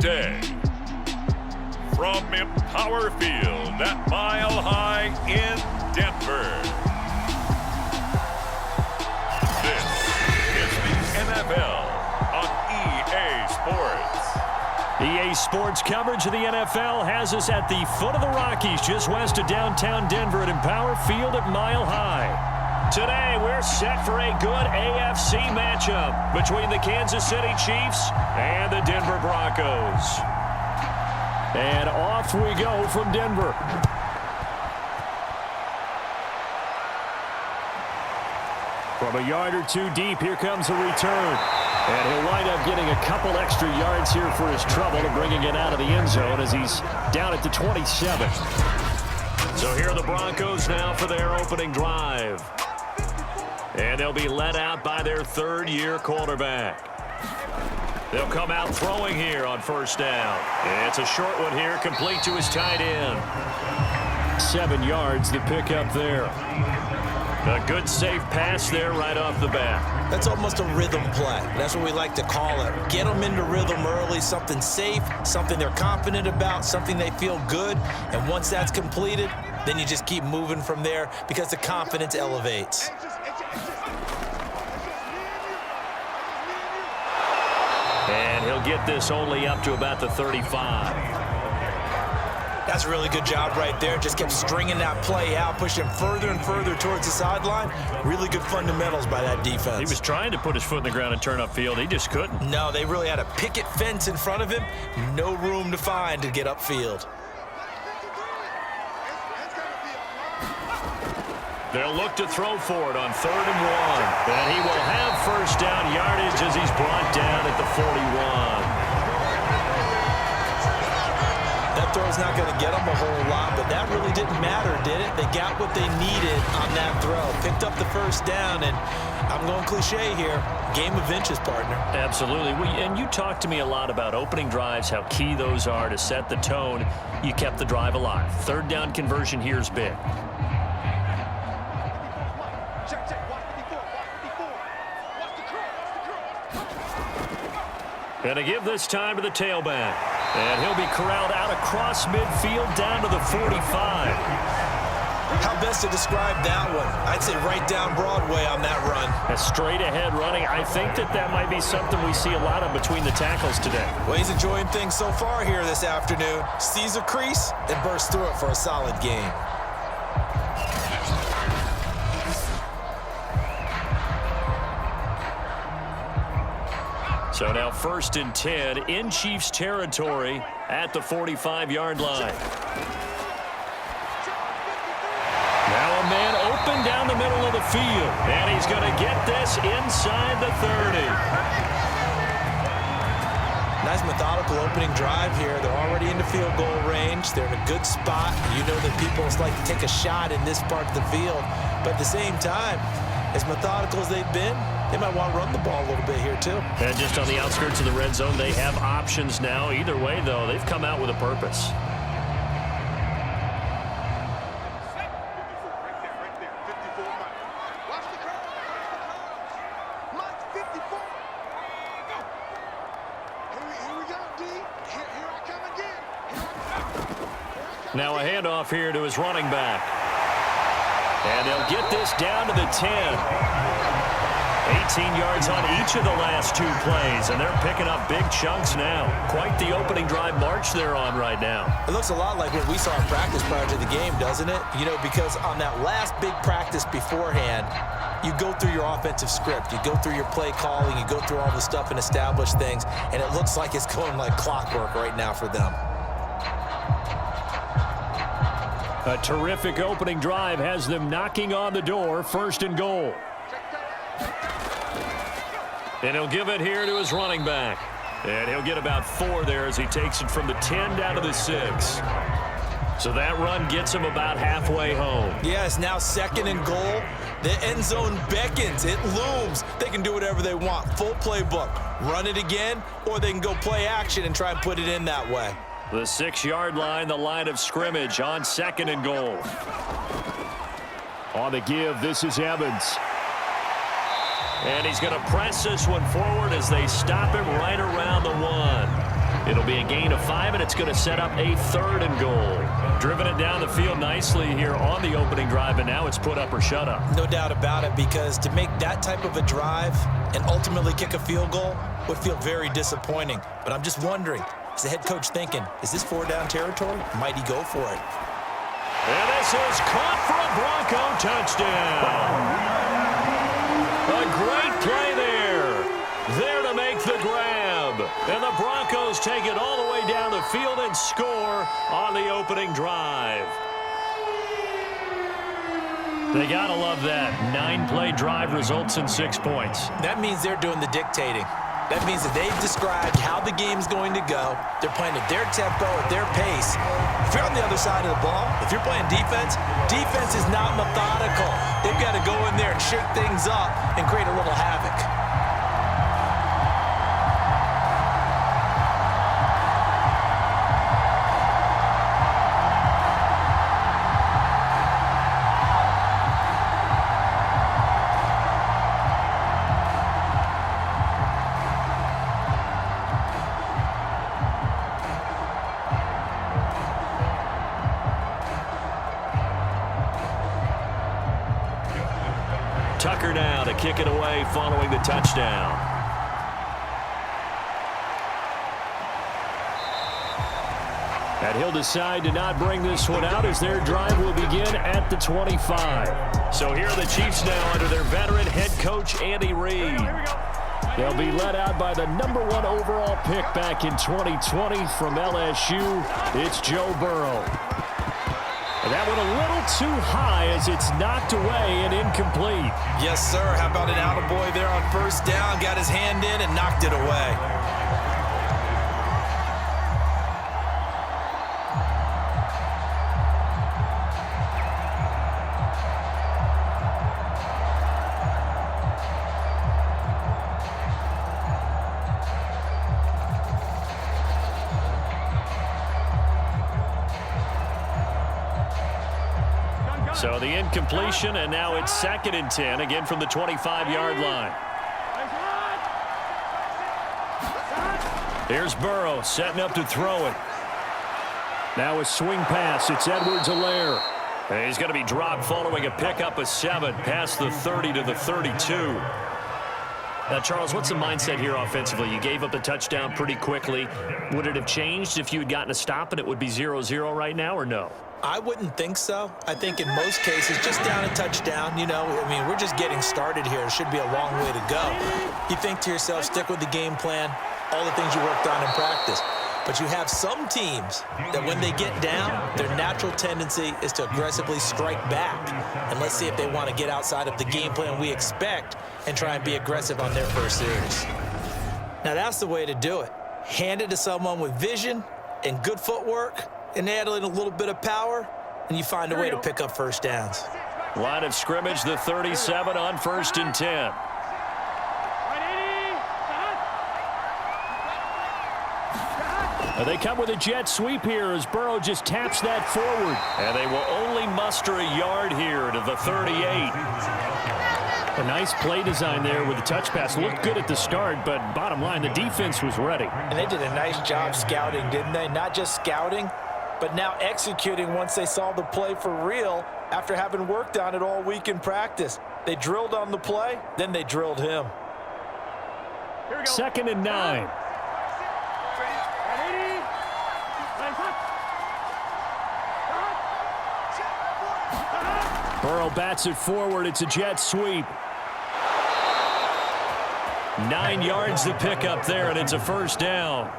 Day. From Empower Field at Mile High in Denver. This is the NFL on EA Sports. EA Sports coverage of the NFL has us at the foot of the Rockies, just west of downtown Denver at Empower Field at Mile High. Today, we're set for a good AFC matchup between the Kansas City Chiefs and the Denver Broncos. And off we go from Denver. From a yard or two deep, here comes a return. And he'll wind up getting a couple extra yards here for his trouble and bringing it out of the end zone as he's down at the 27. So here are the Broncos now for their opening drive. And they'll be led out by their third-year quarterback. They'll come out throwing here on first down. It's a short one here, complete to his tight end. 7 yards, the pickup there. A good, safe pass there right off the bat. That's almost a rhythm play. That's what we like to call it. Get them into rhythm early, something safe, something they're confident about, something they feel good. And once that's completed, then you just keep moving from there because the confidence elevates. And he'll get this only up to about the 35. That's a really good job right there. Just kept stringing that play out, pushing further and further towards the sideline. Really good fundamentals by that defense. He was trying to put his foot in the ground and turn upfield. He just couldn't. No, they really had a picket fence in front of him. No room to find to get upfield. They'll look to throw for it on 3rd and 1. And he will have first down yardage as he's brought down at the 41. That throw's not going to get them a whole lot, but that really didn't matter, did it? They got what they needed on that throw. Picked up the first down, and I'm going cliche here. Game of inches, partner. Absolutely. And you talked to me a lot about opening drives, how key those are to set the tone. You kept the drive alive. 3rd down conversion here is big. And to give this time to the tailback. And he'll be corralled out across midfield down to the 45. How best to describe that one? I'd say right down Broadway on that run. A straight ahead running. I think that might be something we see a lot of between the tackles today. Well, he's enjoying things so far here this afternoon. Sees a crease and bursts through it for a solid game. So now 1st and 10 in Chiefs territory at the 45-yard line. Now a man open down the middle of the field. And he's going to get this inside the 30. Nice methodical opening drive here. They're already into field goal range. They're in a good spot. You know that people like to take a shot in this part of the field. But at the same time, as methodical as they've been, they might want to run the ball a little bit here, too. And just on the outskirts of the red zone, they have options now. Either way, though, they've come out with a purpose. Now a handoff here to his running back. And they'll get this down to the 10. 18 yards on each of the last 2 plays, and they're picking up big chunks now. Quite the opening drive march they're on right now. It looks a lot like what we saw in practice prior to the game, doesn't it? You know, because on that last big practice beforehand, you go through your offensive script. You go through your play calling. You go through all the stuff and establish things, and it looks like it's going like clockwork right now for them. A terrific opening drive has them knocking on the door, 1st and goal. And he'll give it here to his running back. And he'll get about 4 there as he takes it from the 10 down to the 6. So that run gets him about halfway home. Yeah, it's now 2nd and goal. The end zone beckons. It looms. They can do whatever they want. Full playbook. Run it again, or they can go play action and try and put it in that way. The 6-yard line, the line of scrimmage on 2nd and goal. On the give, this is Evans. And he's going to press this one forward as they stop him right around the 1. It'll be a gain of 5, and it's going to set up a 3rd and goal. Driven it down the field nicely here on the opening drive, and now it's put up or shut up. No doubt about it, because to make that type of a drive and ultimately kick a field goal would feel very disappointing. But I'm just wondering, is the head coach thinking, is this 4-down territory? Might he go for it? And this is caught for a Bronco touchdown. A great play there. There to make the grab. And the Broncos take it all the way down the field and score on the opening drive. They got to love that. 9-play drive results in 6 points. That means they're doing the dictating. That means that they've described how the game's going to go. They're playing at their tempo, at their pace. If you're on the other side of the ball, if you're playing defense, defense is not methodical. They've got to go in there and shake things up and create a little havoc. Tucker now to kick it away following the touchdown. And he'll decide to not bring this one out as their drive will begin at the 25. So here are the Chiefs now under their veteran head coach, Andy Reid. They'll be led out by the #1 overall pick back in 2020 from LSU. It's Joe Burrow. And that one a little too high as it's knocked away and incomplete. Yes, sir. How about an attaboy there on 1st down? Got his hand in and knocked it away. So the incompletion, and now it's 2nd and 10, again from the 25-yard line. Here's Burrow setting up to throw it. Now a swing pass. It's Edwards-Helaire. And he's going to be dropped following a pickup of 7 past the 30 to the 32. Now, Charles, what's the mindset here offensively? You gave up the touchdown pretty quickly. Would it have changed if you had gotten a stop and it would be 0-0 right now, or no? I wouldn't think so. I think in most cases, just down a touchdown, you know, I mean, we're just getting started here. It should be a long way to go. You think to yourself, stick with the game plan, all the things you worked on in practice. But you have some teams that when they get down, their natural tendency is to aggressively strike back. And let's see if they want to get outside of the game plan we expect and try and be aggressive on their first series. Now, that's the way to do it. Hand it to someone with vision and good footwork, and add in a little bit of power, and you find a way to pick up 1st downs. Line of scrimmage, the 37 on 1st and 10. They come with a jet sweep here as Burrow just taps that forward. And they will only muster a yard here to the 38. A nice play design there with the touch pass. Looked good at the start, but bottom line, the defense was ready. And they did a nice job scouting, didn't they? Not just scouting, but now executing once they saw the play for real after having worked on it all week in practice. They drilled on the play, then they drilled him. 2nd and 9. Burrow bats it forward. It's a jet sweep. 9 yards to pick up there, and it's a 1st down.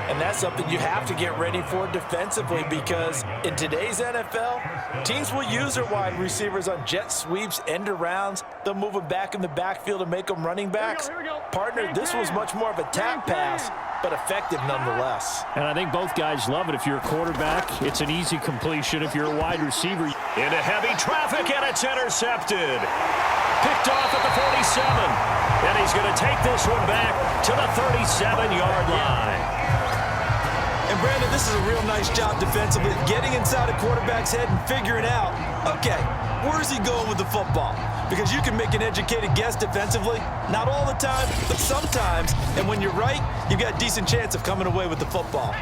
And that's something you have to get ready for defensively, because in today's NFL, teams will use their wide receivers on jet sweeps, end arounds. They'll move them back in the backfield and make them running backs. Partner, this was much more of a tap pass, but effective nonetheless. And I think both guys love it. If you're a quarterback, it's an easy completion. If you're a wide receiver, into heavy traffic, and it's intercepted. Picked off at the 47. And he's going to take this one back to the 37-yard line. And Brandon, this is a real nice job defensively, getting inside a quarterback's head and figuring out, okay, where is he going with the football? because you can make an educated guess defensively. Not all the time, but sometimes. And when you're right, you've got a decent chance of coming away with the football.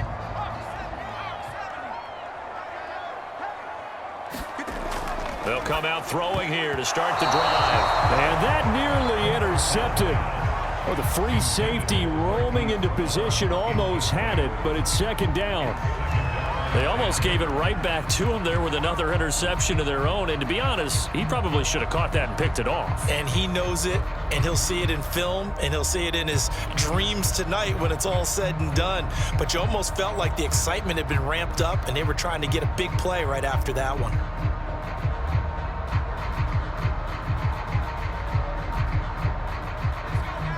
They'll come out throwing here to start the drive. And that nearly intercepted. Oh, the free safety roaming into position almost had it, but it's second down. They almost gave it right back to him there with another interception of their own. And to be honest, he probably should have caught that and picked it off. And he knows it, and he'll see it in film, and he'll see it in his dreams tonight when it's all said and done. But you almost felt like the excitement had been ramped up, and they were trying to get a big play right after that one.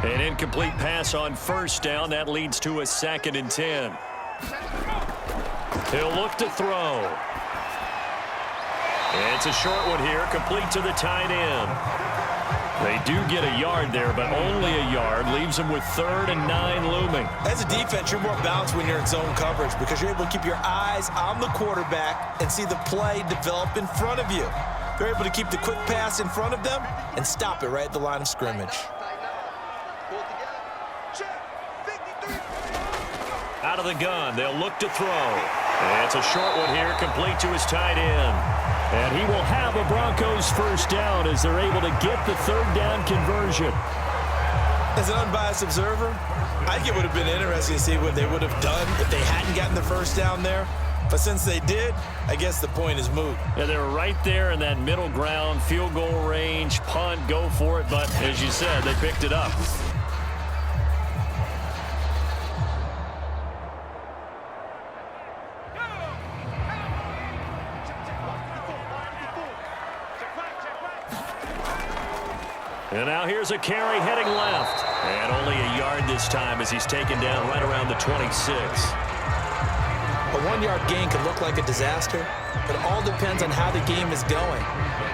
An incomplete pass on first down. That leads to a 2nd and 10. He'll look to throw. It's a short one here, complete to the tight end. They do get a yard there, but only a yard. Leaves them with 3rd and 9 looming. As a defense, you're more balanced when you're in zone coverage because you're able to keep your eyes on the quarterback and see the play develop in front of you. They're able to keep the quick pass in front of them and stop it right at the line of scrimmage. Out of the gun, they'll look to throw. It's a short one here, complete to his tight end. And he will have a Broncos first down as they're able to get the 3rd down conversion. As an unbiased observer, I think it would have been interesting to see what they would have done if they hadn't gotten the first down there. But since they did, I guess the point is moot. Yeah, they were right there in that middle ground, field goal range, punt, go for it. But as you said, they picked it up. And now here's a carry heading left. And only a yard this time as he's taken down right around the 26. A 1-yard gain can look like a disaster, but it all depends on how the game is going.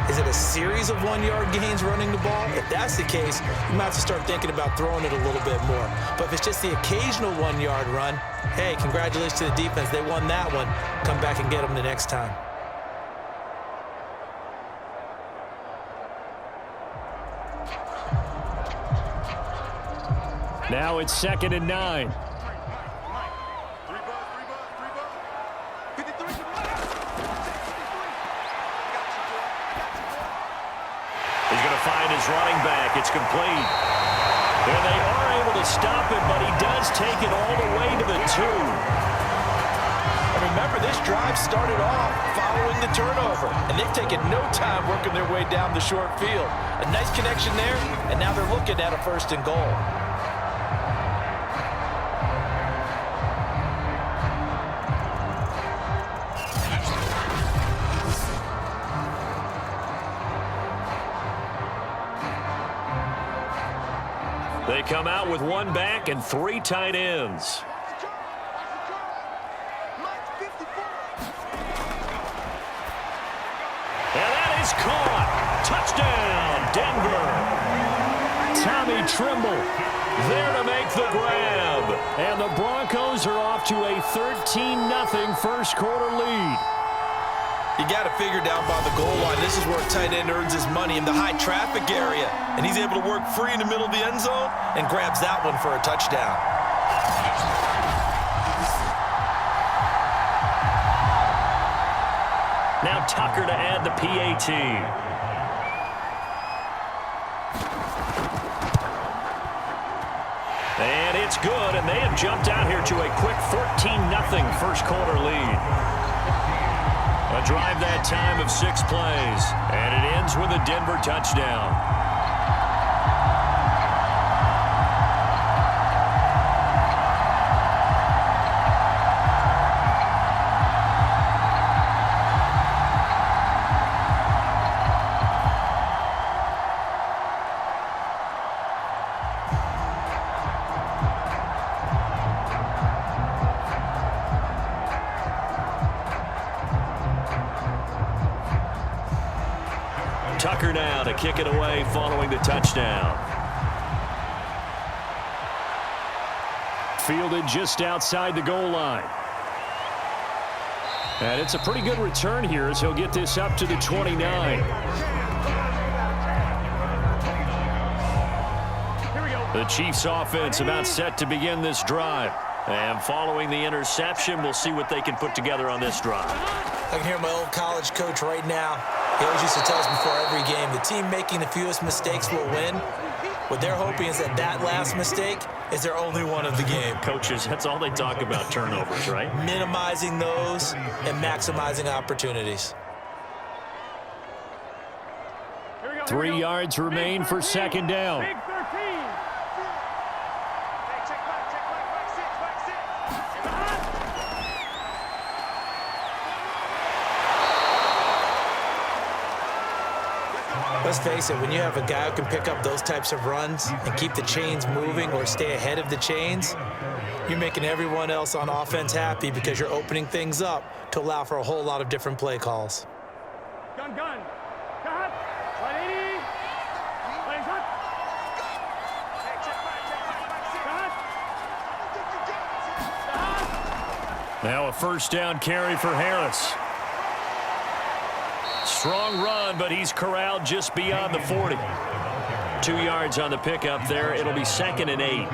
Is it a series of 1-yard gains running the ball? If that's the case, you might have to start thinking about throwing it a little bit more. But if it's just the occasional 1-yard run, hey, congratulations to the defense. They won that one. Come back and get them the next time. Now it's 2nd and 9. He's going to find his running back. It's complete. And they are able to stop it, but he does take it all the way to the 2. And remember, this drive started off following the turnover, and they've taken no time working their way down the short field. A nice connection there, and now they're looking at a 1st and goal. They come out with 1 back and 3 tight ends. And that is caught. Touchdown, Denver. Tommy Trimble there to make the grab. And the Broncos are off to a 13-0 first quarter lead. You got to figure down by the goal line. This is where a tight end earns his money in the high traffic area. And he's able to work free in the middle of the end zone and grabs that one for a touchdown. Now Tucker to add the PAT. And it's good, and they have jumped out here to a quick 14-0 first quarter lead. A drive that time of 6 plays, and it ends with a Denver touchdown. Tucker now to kick it away following the touchdown. Fielded just outside the goal line. And it's a pretty good return here as he'll get this up to the 29. The Chiefs offense about set to begin this drive. And following the interception, we'll see what they can put together on this drive. I can hear my old college coach right now. He always used to tell us before every game, the team making the fewest mistakes will win. What they're hoping is that last mistake is their only one of the game. Coaches, that's all they talk about, turnovers, right? Minimizing those and maximizing opportunities. 3 yards remain for second down. Let's face it, when you have a guy who can pick up those types of runs and keep the chains moving or stay ahead of the chains, you're making everyone else on offense happy because you're opening things up to allow for a whole lot of different play calls. Gun. Cut. 180. Playing cut. Now a first down carry for Harris. Strong run, but he's corralled just beyond the 40. 2 yards on the pickup there. It'll be 2nd and 8.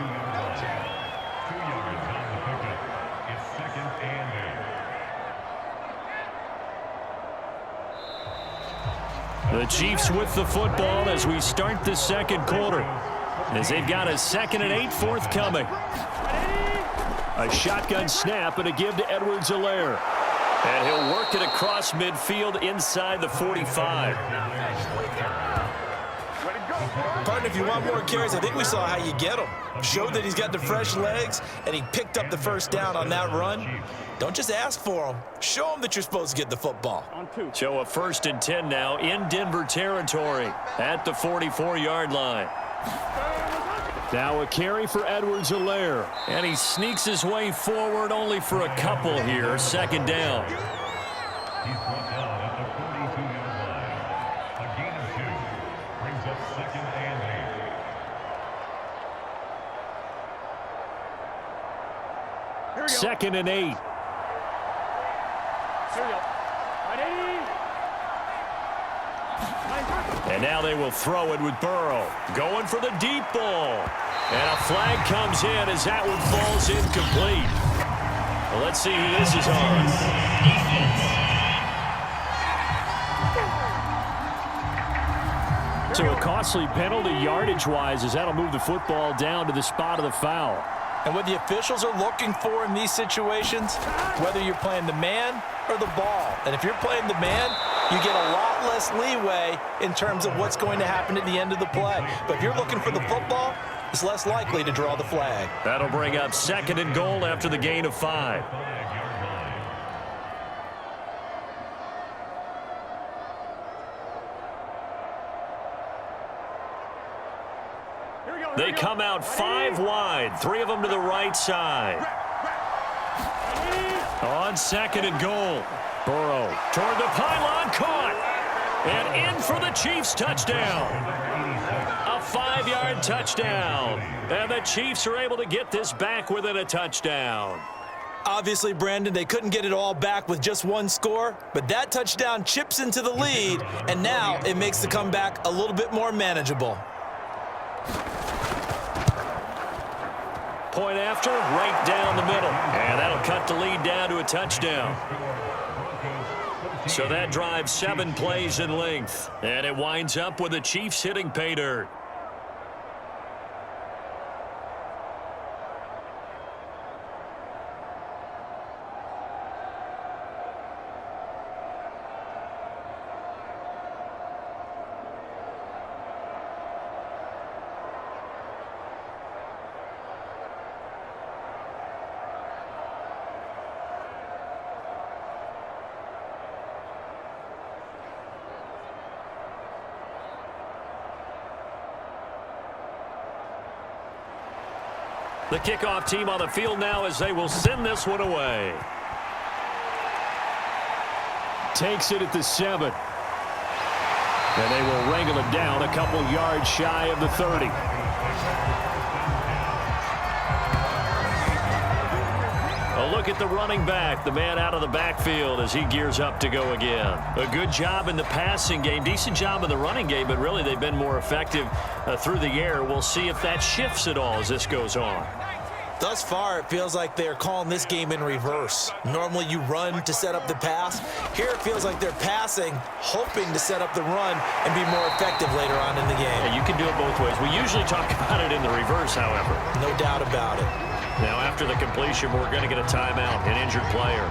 The Chiefs with the football as we start the second quarter, as they've got a 2nd and 8 forthcoming. A shotgun snap and a give to Edwards-Helaire. And he'll work it across midfield inside the 45. Partner, if you want more carries, I think we saw how you get him. Showed that he's got the fresh legs, and he picked up the first down on that run. Don't just ask for him. Show him that you're supposed to get the football. So a 1st and 10 now in Denver territory at the 44-yard line. Now a carry for Edwards-Helaire. And he sneaks his way forward only for a couple here. 2nd down. He's brought down at the 42-yard line. A gain of 2 brings up 2nd and 8. 2nd and 8. And now they will throw it with Burrow. Going for the deep ball. And a flag comes in as that one falls incomplete. Well, let's see who this is on. So a costly penalty yardage-wise as that'll move the football down to the spot of the foul. And what the officials are looking for in these situations, whether you're playing the man or the ball. And if you're playing the man, you get a lot less leeway in terms of what's going to happen at the end of the play. But if you're looking for the football, it's less likely to draw the flag. That'll bring up 2nd and goal after the gain of 5. They come out 5 wide, 3 of them to the right side. On 2nd and goal. Burrow toward the pylon, caught. And in for the Chiefs touchdown. A 5-yard touchdown. And the Chiefs are able to get this back within a touchdown. Obviously, Brandon, they couldn't get it all back with just one score, but that touchdown chips into the lead, and now it makes the comeback a little bit more manageable. Point after, right down the middle. And that'll cut the lead down to a touchdown. So that drives 7 plays in length. And it winds up with the Chiefs hitting pay dirt. The kickoff team on the field now as they will send this one away. Takes it at the 7. And they will wrangle it down a couple yards shy of the 30. A look at the running back, the man out of the backfield as he gears up to go again. A good job in the passing game, decent job in the running game, but really they've been more effective through the air. We'll see if that shifts at all as this goes on. Thus far, it feels like they're calling this game in reverse. Normally you run to set up the pass. Here it feels like they're passing, hoping to set up the run and be more effective later on in the game. Yeah, you can do it both ways. We usually talk about it in the reverse, however. No doubt about it. Now, after the completion, we're going to get a timeout, an injured player.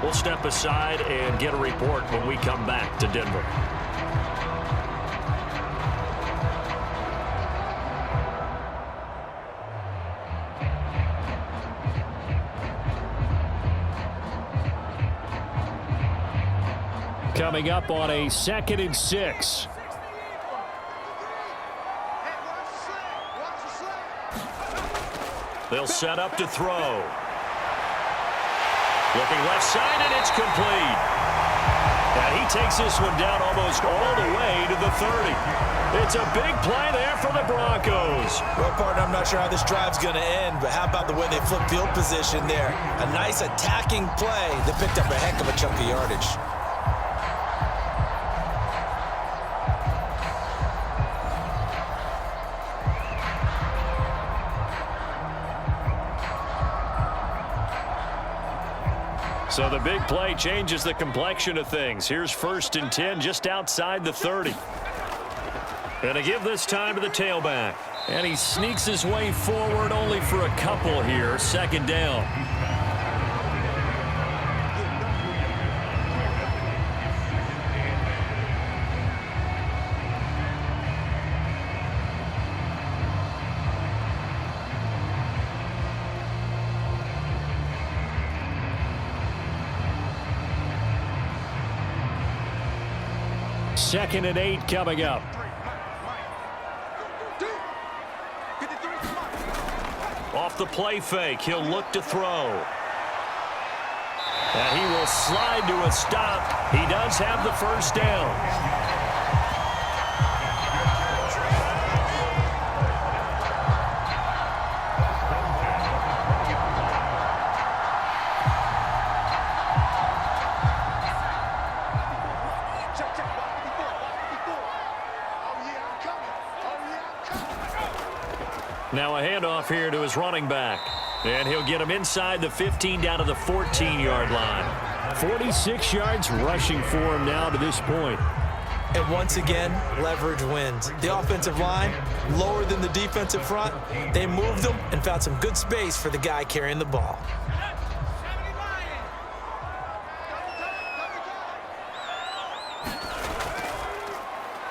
We'll step aside and get a report when we come back to Denver. Coming up on a 2nd and 6. They'll set up to throw. Looking left side, and it's complete. And he takes this one down almost all the way to the 30. It's a big play there for the Broncos. Well, partner, I'm not sure how this drive's going to end, but how about the way they flip field position there? A nice attacking play that picked up a heck of a chunk of yardage. So the big play changes the complexion of things. Here's 1st and 10 just outside the 30. And to give this time to the tailback. And he sneaks his way forward only for a couple here. 2nd down. Second and 8 coming up. Off the play fake, he'll look to throw. And he will slide to a stop. He does have the 1st down. Now a handoff here to his running back. And he'll get him inside the 15 down to the 14-yard line. 46 yards rushing for him now to this point. And once again, leverage wins. The offensive line, lower than the defensive front. They moved them and found some good space for the guy carrying the ball.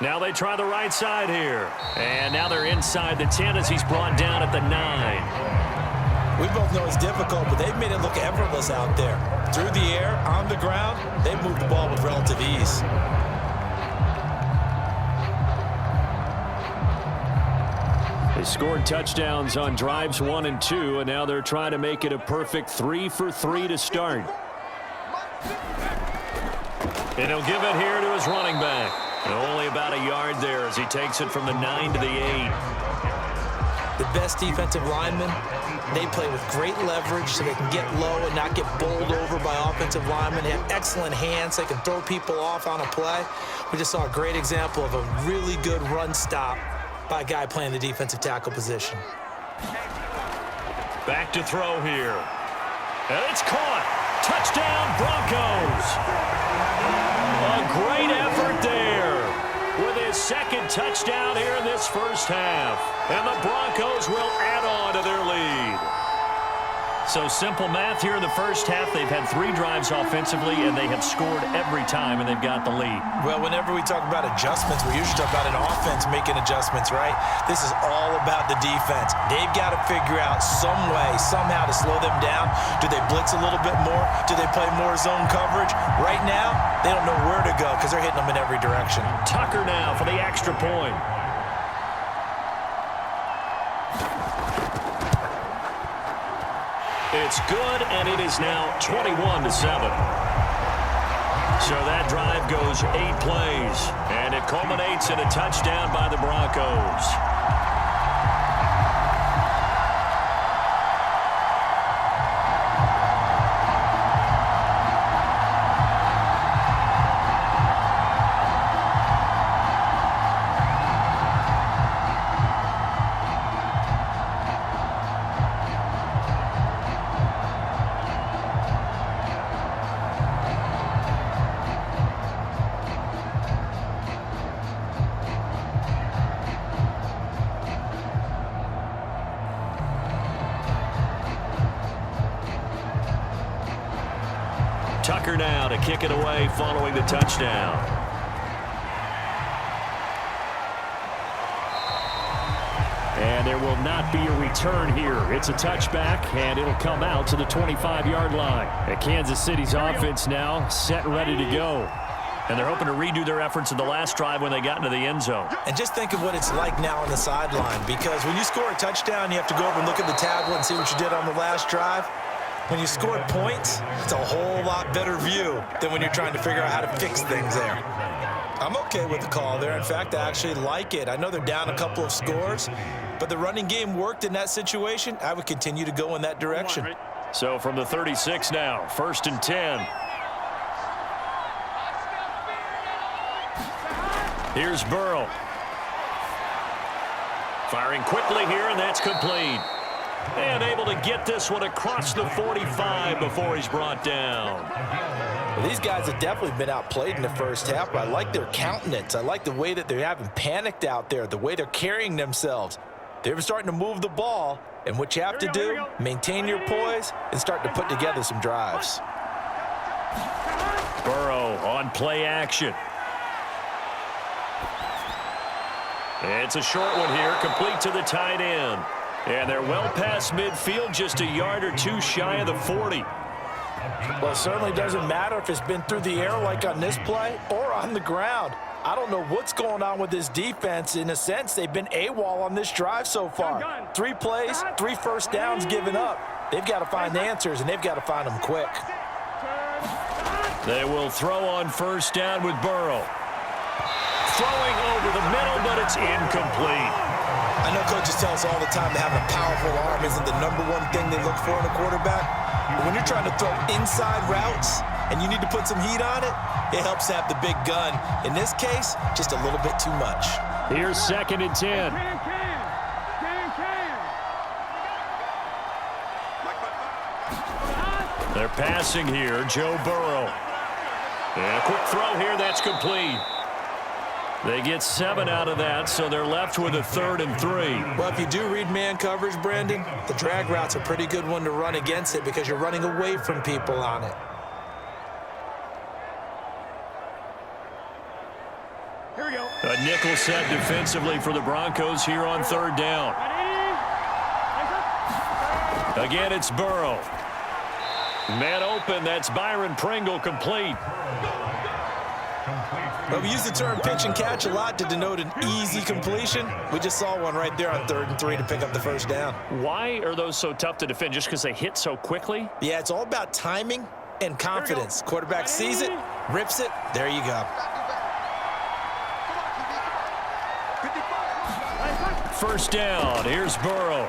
Now they try the right side here. And now they're inside the 10 as he's brought down at the 9. We both know it's difficult, but they've made it look effortless out there. Through the air, on the ground, they moved the ball with relative ease. They scored touchdowns on drives 1 and 2, and now they're trying to make it a perfect 3 for 3 to start. And he'll give it here to his running back. And only about a yard there as he takes it from the 9 to the 8. The best defensive linemen, they play with great leverage so they can get low and not get bowled over by offensive linemen. They have excellent hands. They can throw people off on a play. We just saw a great example of a really good run stop by a guy playing the defensive tackle position. Back to throw here. And it's caught. Touchdown, Broncos. A great effort there with his 2nd touchdown here in this 1st half. And the Broncos will add on to their lead. So simple math here in the 1st half. They've had 3 drives offensively, and they have scored every time, and they've got the lead. Well, whenever we talk about adjustments, we usually talk about an offense making adjustments, right? This is all about the defense. They've got to figure out some way, somehow to slow them down. Do they blitz a little bit more? Do they play more zone coverage? Right now, they don't know where to go because they're hitting them in every direction. Tucker now for the extra point. It's good, and it is now 21-7. So that drive goes 8 plays, and it culminates in a touchdown by the Broncos. Tucker now to kick it away following the touchdown. And there will not be a return here. It's a touchback, and it'll come out to the 25-yard line. And Kansas City's offense now set and ready to go. And they're hoping to redo their efforts in the last drive when they got into the end zone. And just think of what it's like now on the sideline, because when you score a touchdown, you have to go over and look at the tablet and see what you did on the last drive. When you scored points, it's a whole lot better view than when you're trying to figure out how to fix things there. I'm okay with the call there. In fact, I actually like it. I know they're down a couple of scores, but the running game worked in that situation. I would continue to go in that direction. So from the 36 now, 1st and 10. Here's Burrow. Firing quickly here, and that's complete. And able to get this one across the 45 before he's brought down. Well, these guys have definitely been outplayed in the first half, but I like their countenance. I like the way that they haven't panicked out there, the way they're carrying themselves. They're starting to move the ball, and what you have to do, maintain your poise and start to put together some drives. Burrow on play action. It's a short one here, complete to the tight end. And they're well past midfield, just a yard or two shy of the 40. Well, it certainly doesn't matter if it's been through the air like on this play or on the ground. I don't know what's going on with this defense. In a sense, they've been AWOL on this drive so far. 3 plays, 3 first downs given up. They've got to find answers, and they've got to find them quick. They will throw on 1st down with Burrow. Throwing over the middle, but it's incomplete. I know coaches tell us all the time that having a powerful arm isn't the #1 thing they look for in a quarterback. But when you're trying to throw inside routes and you need to put some heat on it, it helps to have the big gun. In this case, just a little bit too much. Here's 2nd and 10. They're passing here, Joe Burrow. And a quick throw here, that's complete. They get 7 out of that, so they're left with a 3rd and 3. Well, if you do read man coverage, Brandon, the drag route's a pretty good one to run against it because you're running away from people on it. Here we go. A nickel set defensively for the Broncos here on 3rd down. Again, it's Burrow. Man open, that's Byron Pringle, complete. Well, we use the term pitch and catch a lot to denote an easy completion. We just saw one right there on 3rd and 3 to pick up the 1st down. Why are those so tough to defend? Just because they hit so quickly? Yeah, it's all about timing and confidence. Quarterback sees it, rips it, there you go. 1st down, here's Burrow.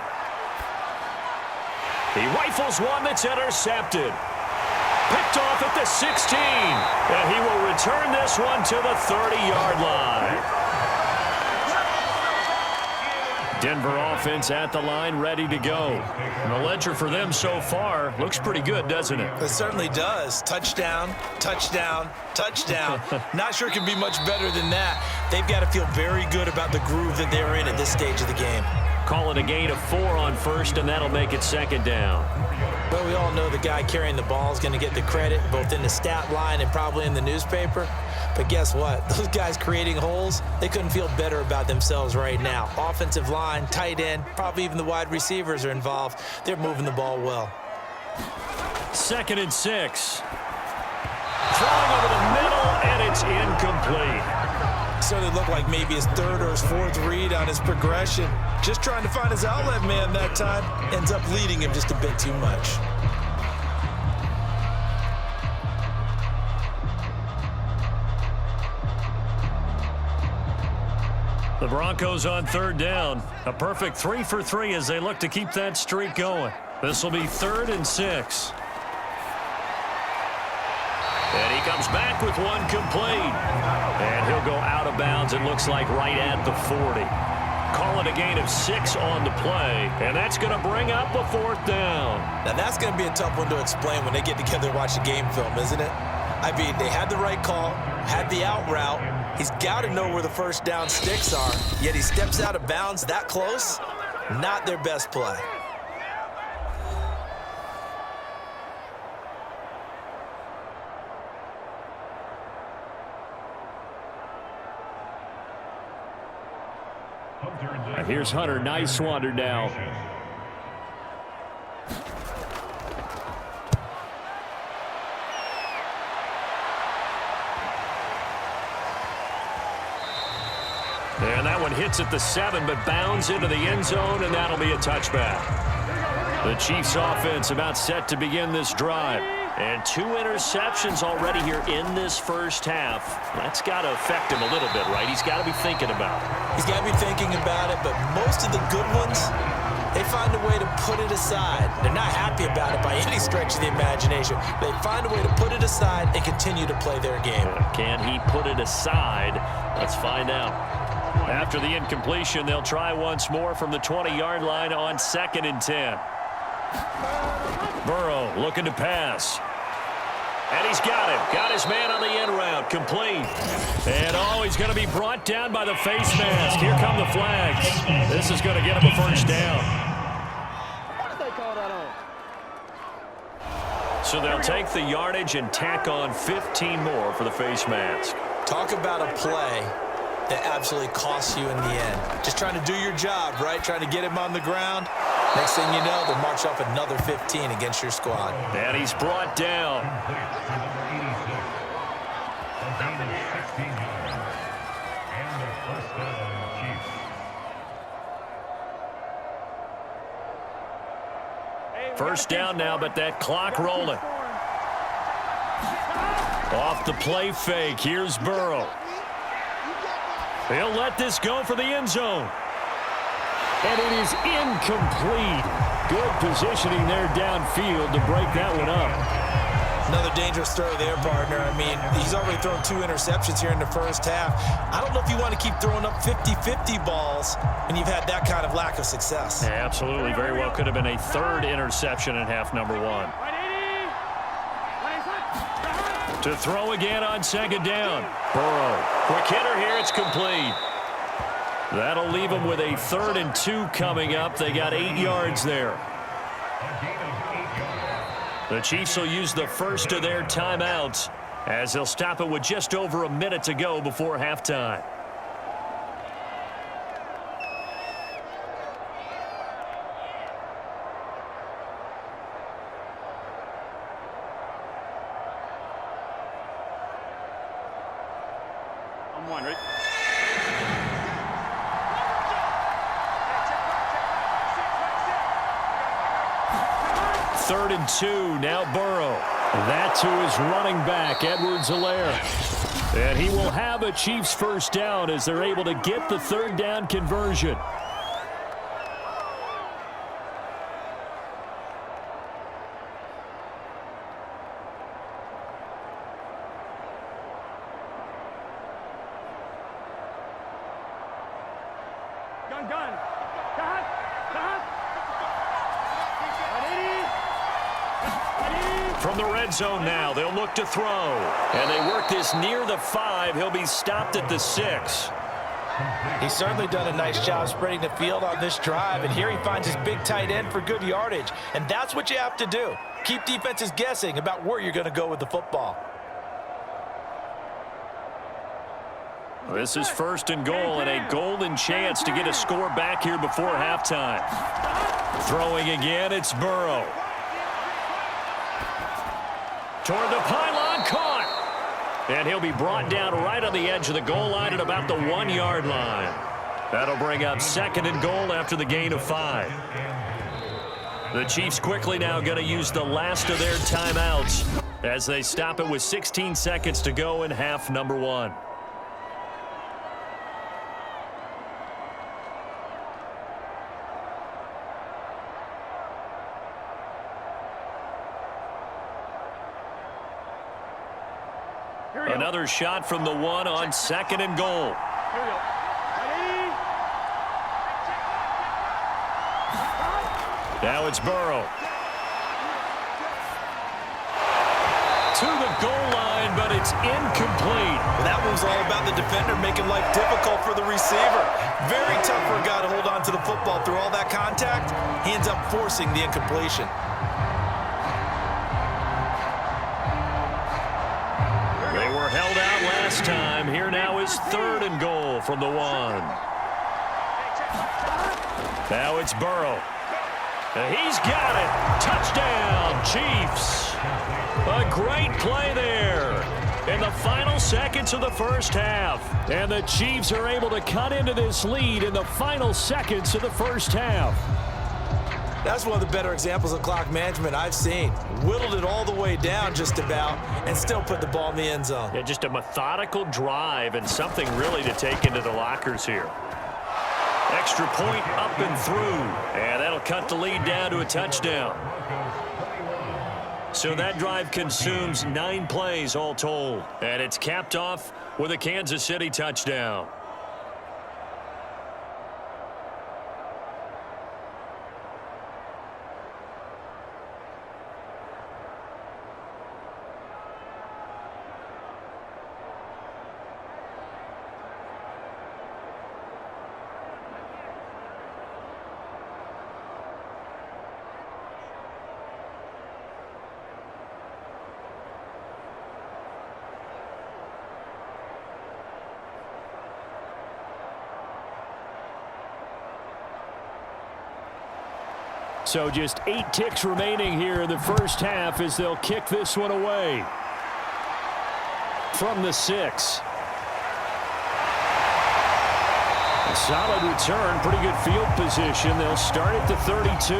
He rifles one that's intercepted. Picked off at the 16, and he will return this one to the 30-yard line. Denver offense at the line, ready to go. And the ledger for them so far looks pretty good, doesn't it? It certainly does. Touchdown, touchdown, touchdown. Not sure it can be much better than that. They've got to feel very good about the groove that they're in at this stage of the game. Call it a gain of 4 on 1st, and that'll make it 2nd down. Well, we all know the guy carrying the ball is going to get the credit, both in the stat line and probably in the newspaper. But guess what? Those guys creating holes, they couldn't feel better about themselves right now. Offensive line, tight end, probably even the wide receivers are involved. They're moving the ball well. 2nd and 6. Throwing over the middle, and it's incomplete. Certainly looked like maybe his 3rd or his 4th read on his progression. Just trying to find his outlet man that time. Ends up leading him just a bit too much. The Broncos on 3rd down. A perfect 3 for 3 as they look to keep that streak going. This will be 3rd and 6. And he comes back with one complete. And he'll go out of bounds, it looks like, right at the 40. Call it a gain of 6 on the play. And that's going to bring up a 4th down. Now, that's going to be a tough one to explain when they get together and watch the game film, isn't it? I mean, they had the right call, had the out route. He's got to know where the 1st down sticks are, yet he steps out of bounds that close. Not their best play. Here's Hunter. Nice wander now. And that one hits at the 7, but bounds into the end zone, and that'll be a touchback. The Chiefs offense about set to begin this drive. And 2 interceptions already here in this first half. That's got to affect him a little bit, right? He's got to be thinking about it. He's got to be thinking about it, but most of the good ones, they find a way to put it aside. They're not happy about it by any stretch of the imagination. They find a way to put it aside and continue to play their game. Can he put it aside? Let's find out. After the incompletion, they'll try once more from the 20-yard line on 2nd and 10. Burrow looking to pass. And he's got him. Got his man on the end route. Complete. And he's going to be brought down by the face mask. Here come the flags. This is going to get him a first down. So they'll take the yardage and tack on 15 more for the face mask. Talk about a play that absolutely costs you in the end. Just trying to do your job, right? Trying to get him on the ground. Next thing you know, they'll march up another 15 against your squad. And he's brought down. First down now, but that clock rolling. Off the play fake, here's Burrow. He'll let this go for the end zone. And it is incomplete. Good positioning there downfield to break that one up. Another dangerous throw there, partner. I mean, he's already thrown 2 interceptions here in the first half. I don't know if you want to keep throwing up 50-50 balls when you've had that kind of lack of success. Yeah, absolutely. Very well could have been a 3rd interception in half number 1. To throw again on 2nd down. Burrow. Quick hitter here. It's complete. That'll leave them with a 3rd and 2 coming up. They got 8 yards there. The Chiefs will use the first of their timeouts as they'll stop it with just over a minute to go before halftime. I'm one, right? Third and 2, now Burrow. That to his running back, Edwards-Helaire. And he will have a Chiefs first down as they're able to get the 3rd down conversion. Gun. From the red zone now, they'll look to throw. And they work this near the 5. He'll be stopped at the 6. He's certainly done a nice job spreading the field on this drive, and here he finds his big tight end for good yardage. And that's what you have to do. Keep defenses guessing about where you're going to go with the football. This is 1st and goal, and a golden chance to get a score back here before halftime. Throwing again, it's Burrow. Toward the pylon, caught. And he'll be brought down right on the edge of the goal line at about the 1-yard line. That'll bring up 2nd and goal after the gain of 5. The Chiefs quickly now going to use the last of their timeouts as they stop it with 16 seconds to go in half number 1. Another shot from the 1 on 2nd and goal. Here we go. Now it's Burrow. To the goal line, but it's incomplete. Well, that was all about the defender making life difficult for the receiver. Very tough for a guy to hold on to the football through all that contact. He ends up forcing the incompletion. They were held out last time. Here now is 3rd and goal from the 1. Now it's Burrow. He's got it. Touchdown, Chiefs. A great play there in the final seconds of the first half. And the Chiefs are able to cut into this lead in the final seconds of the first half. That's one of the better examples of clock management I've seen. Whittled it all the way down just about and still put the ball in the end zone. Yeah, just a methodical drive and something really to take into the lockers here. Extra point up and through. And that'll cut the lead down to a touchdown. So that drive consumes 9 plays all told. And it's capped off with a Kansas City touchdown. So just 8 ticks remaining here in the first half as they'll kick this one away. From the 6. A solid return, pretty good field position. They'll start at the 32.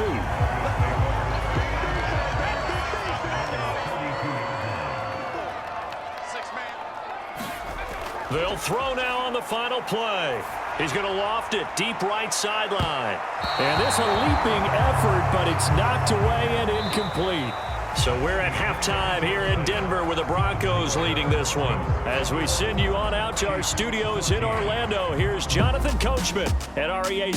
They'll throw now on the final play. He's going to loft it deep right sideline. And this a leaping effort, but it's knocked away and incomplete. So we're at halftime here in Denver with the Broncos leading this one. As we send you on out to our studios in Orlando, here's Jonathan Coachman at REA.